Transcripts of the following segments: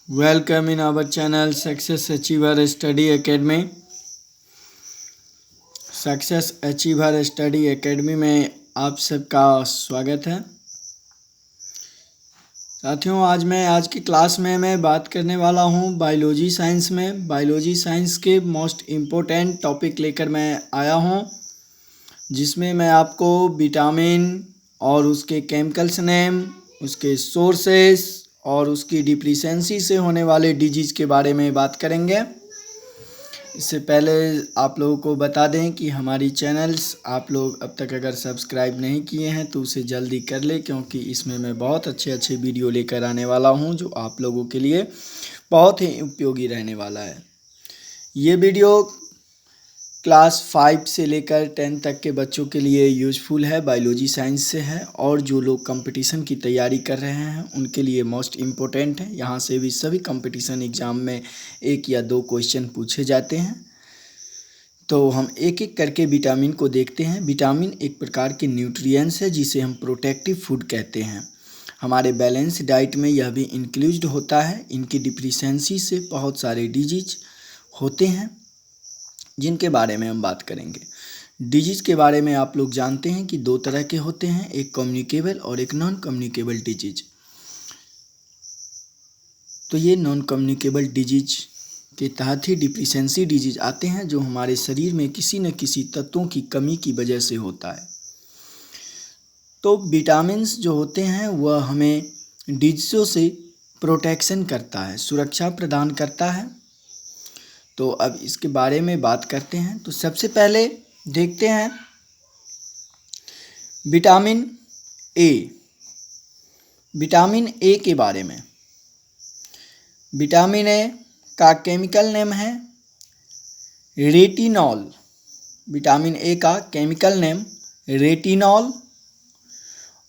Welcome in our channel Success Achiever Study Academy। Success achiever study academy में आप सबका स्वागत है। साथियों, आज की क्लास में मैं बात करने वाला हूं बायोलॉजी साइंस में। बायोलॉजी साइंस के मोस्ट इम्पोर्टेंट टॉपिक लेकर मैं आया हूं, जिसमें मैं आपको विटामिन और उसके केमिकल्स नेम, उसके सोर्सेस और उसकी डिफिशियंसी से होने वाले डिजीज़ के बारे में बात करेंगे। इससे पहले आप लोगों को बता दें कि हमारी चैनल्स आप लोग अब तक अगर सब्सक्राइब नहीं किए हैं तो उसे जल्दी कर लें, क्योंकि इसमें मैं बहुत अच्छे वीडियो लेकर आने वाला हूं जो आप लोगों के लिए बहुत ही उपयोगी रहने वाला है। ये वीडियो क्लास 5 से लेकर 10 तक के बच्चों के लिए यूज़फुल है, बायोलॉजी साइंस से है, और जो लोग कंपटीशन की तैयारी कर रहे हैं उनके लिए मोस्ट इम्पोर्टेंट है। यहाँ से भी सभी कंपटीशन एग्ज़ाम में 1 या 2 क्वेश्चन पूछे जाते हैं। तो हम एक एक करके विटामिन को देखते हैं। विटामिन एक प्रकार के न्यूट्रिएंट्स है जिसे हम प्रोटेक्टिव फूड कहते हैं। हमारे बैलेंस डाइट में यह भी इंक्लूड होता है। इनकी डिफिशियंसी से बहुत सारे डिजीज होते हैं जिनके बारे में हम बात करेंगे। डिजीज़ के बारे में आप लोग जानते हैं कि 2 तरह के होते हैं, एक कम्युनिकेबल और एक नॉन कम्युनिकेबल डिजीज। तो ये नॉन कम्युनिकेबल डिजीज के तहत ही डिफिशियंसी डिजीज आते हैं, जो हमारे शरीर में किसी न किसी तत्वों की कमी की वजह से होता है। तो विटामिन्स जो होते हैं वह हमें डिजीज़ों से प्रोटेक्शन करता है, सुरक्षा प्रदान करता है। तो अब इसके बारे में बात करते हैं। तो सबसे पहले देखते हैं विटामिन ए। विटामिन ए के बारे में। विटामिन ए का केमिकल नेम है रेटिनॉल। विटामिन ए का केमिकल नेम रेटिनॉल।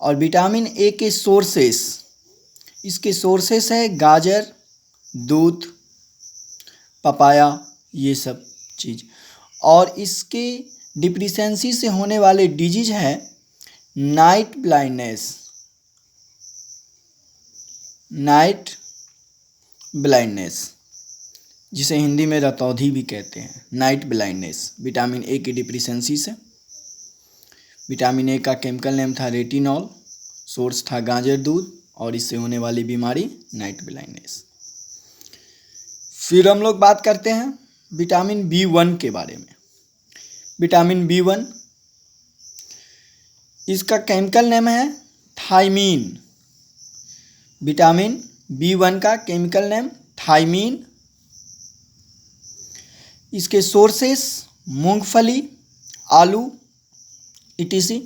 और विटामिन ए के सोर्सेस, इसके सोर्सेस है गाजर, दूध, पपाया, ये सब चीज़। और इसके डिफिशियंसी से होने वाले डिजीज है नाइट ब्लाइंडनेस। नाइट ब्लाइंडनेस, जिसे हिंदी में रतौंधी भी कहते हैं। नाइट ब्लाइंडनेस विटामिन ए की डिफिशियंसी से। विटामिन ए का केमिकल नेम था रेटिनॉल, सोर्स था गाजर दूध, और इससे होने वाली बीमारी नाइट ब्लाइंडनेस। फिर हम लोग बात करते हैं विटामिन B1 के बारे में। विटामिन B1, इसका केमिकल नेम है थायमीन। विटामिन B1 का केमिकल नेम थायमीन। इसके सोर्सेस मूंगफली, आलू, etc।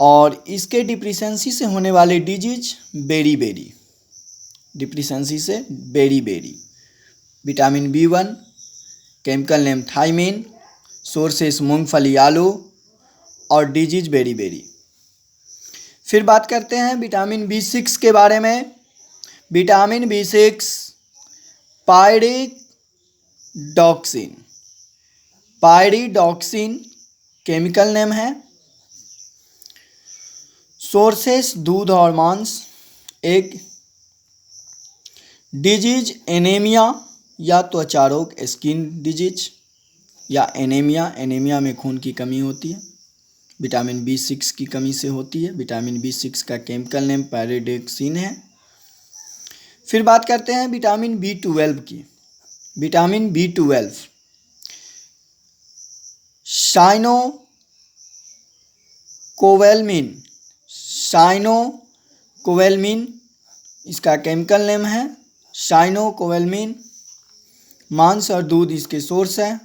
और इसके डिफिशियंसी से होने वाले डिजीज बेरी। डिफिशियंसी से beri. Vitamin B1, chemical name thiamine, sources मूंगफली, आलू, और डिजीज बेरी। फिर बात करते हैं विटामिन B6 के बारे में। Vitamin B6 pyridoxine. Pyridoxine chemical name है। सोर्सेस दूध और मांस, एग। डिजीज एनीमिया या त्वचा रोग, स्किन डिजीज या एनीमिया में खून की कमी होती है, विटामिन B6 की कमी से होती है। विटामिन B6 का केमिकल नेम पायरिडॉक्सिन है। फिर बात करते हैं विटामिन B12 की। विटामिन B12 साइनोकोवैलमिन, इसका केमिकल नेम है साइनोकोवैलमिन। मांस और दूध इसके सोर्स है।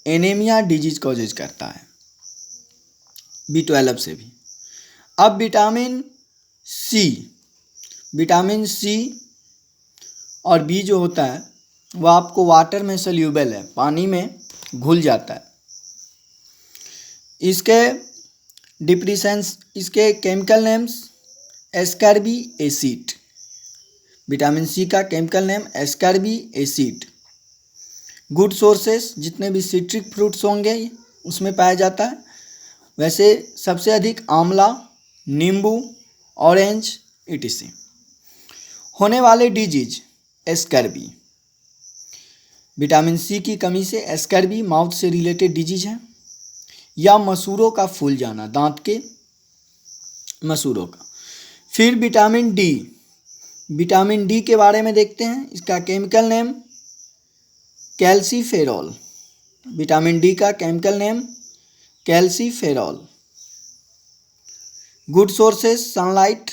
एनीमिया डिजीज कॉजेज करता है B12 से भी। अब विटामिन सी और बी जो होता है वह आपको वाटर में सोल्यूबल है, पानी में घुल जाता है। इसके chemical names ascorbic acid. Vitamin C का chemical name ascorbic acid. Good sources जितने भी सिट्रिक फ्रूट्स होंगे उसमें पाया जाता है। वैसे सबसे अधिक आंवला, नींबू, ऑरेंज, etc। होने वाले डिजीज स्कर्वी। विटामिन सी की कमी से स्कर्वी माउथ से रिलेटेड डिजीज है, या मसूड़ों का फूल जाना, दांत के मसूड़ों का। फिर विटामिन डी, विटामिन डी के बारे में देखते हैं। इसका chemical name calciferol. Vitamin D का chemical name calciferol. Good sources sunlight,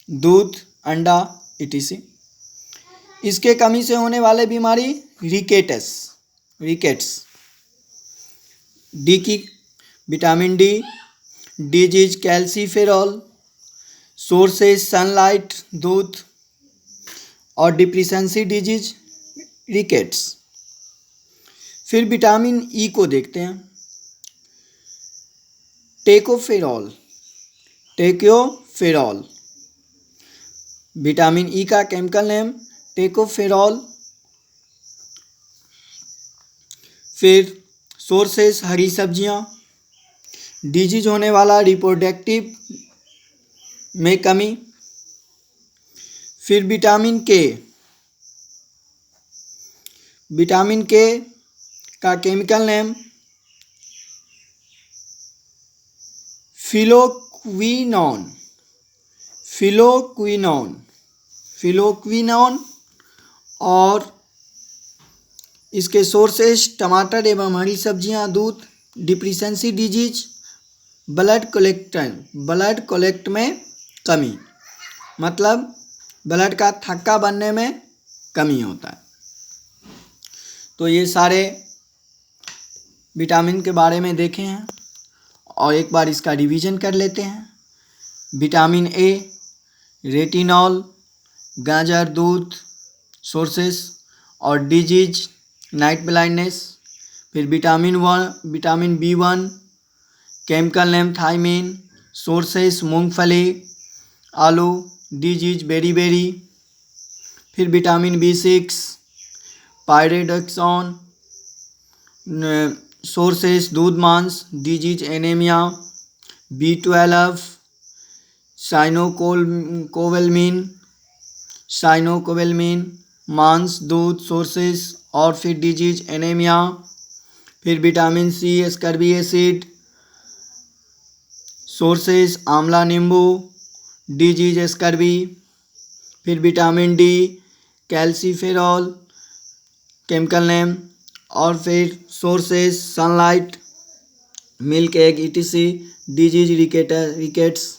दूध, अंडा etc। इसके कमी से होने वाले बीमारी रिकेट्स। डी की vitamin D, disease calciferol, sources sunlight, दूध, और डिप्रेशंसी डिजीज रिकेट्स। फिर विटामिन ई को देखते हैं। टेकोफेरॉल, विटामिन ई का केमिकल नेम टेकोफेरॉल। फिर सोर्सेस हरी सब्जियां। डिजीज होने वाला रिप्रोडक्टिव में कमी। फिर विटामिन के का केमिकल नेम फिलोक्विनोन, और इसके सोर्सेस टमाटर एवं हरी सब्जियां, दूध, डिप्रेशंसी डिजीज, ब्लड कलेक्ट में कमी, मतलब ब्लड का थक्का बनने में कमी होता है। तो ये सारे विटामिन के बारे में देखे हैं और एक बार इसका रिवीजन कर लेते हैं। विटामिन ए रेटिनॉल, गाजर, दूध, सोर्सेस, और डिजीज नाइट ब्लाइंडनेस। फिर vitamin B one chemical name thiamine, sources मूंगफली, आलू, डिजीज बेरी। फिर विटामिन बी6 पायरिडोक्सिन, सोर्सेस दूध, मांस, डिजीज एनीमिया। बी12 साइनोकोवेलमिन, मांस, दूध, सोर्सेस, और फिर डिजीज एनीमिया। फिर vitamin C scurvy acid, sources आंवला, नींबू, डिजीज स्कर्वी। फिर vitamin D calciferol chemical name, और फिर sources sunlight, milk, egg etc, disease rickets.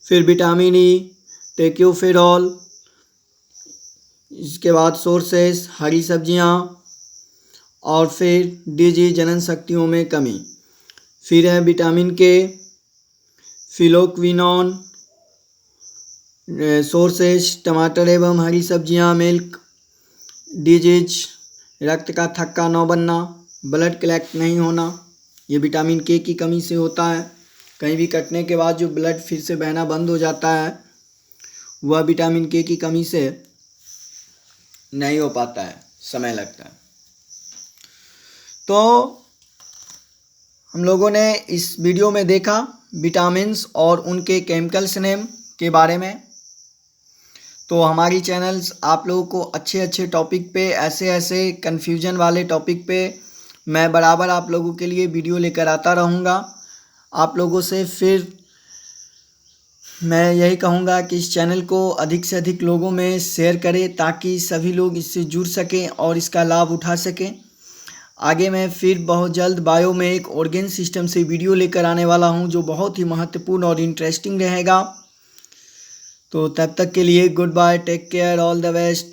फिर विटामिन ई टेकोफेरॉल, इसके बाद सोर्सेस हरी सब्जियां, और फिर डिजीज जनन शक्तियों में कमी। फिर है विटामिन के फिलोक्विनोन, सोर्सेस टमाटर एवं हरी सब्जियां, मिल्क, डिजीज रक्त का थक्का न बनना, ब्लड कलेक्ट नहीं होना, ये विटामिन के की कमी से होता है। कहीं भी कटने के बाद जो ब्लड फिर से बहना बंद हो जाता है, वह विटामिन के की कमी से नहीं हो पाता है, समय लगता है। तो हम लोगों ने इस वीडियो में देखा विटामिन्स और उनके केमिकल्स नेम के बारे में। तो हमारी चैनल्स आप लोगों को अच्छे टॉपिक पे, ऐसे कन्फ्यूजन वाले टॉपिक पे मैं बराबर आप लोगों के लिए वीडियो लेकर आता रहूँगा। आप लोगों से फिर मैं यही कहूँगा कि इस चैनल को अधिक से अधिक लोगों में शेयर करें, ताकि सभी लोग इससे जुड़ सकें और इसका लाभ उठा सकें। आगे मैं फिर बहुत जल्द बायो में एक ऑर्गेन सिस्टम से वीडियो लेकर आने वाला हूँ, जो बहुत ही महत्वपूर्ण और इंटरेस्टिंग रहेगा। तो तब तक के लिए good bye, take care, all the best.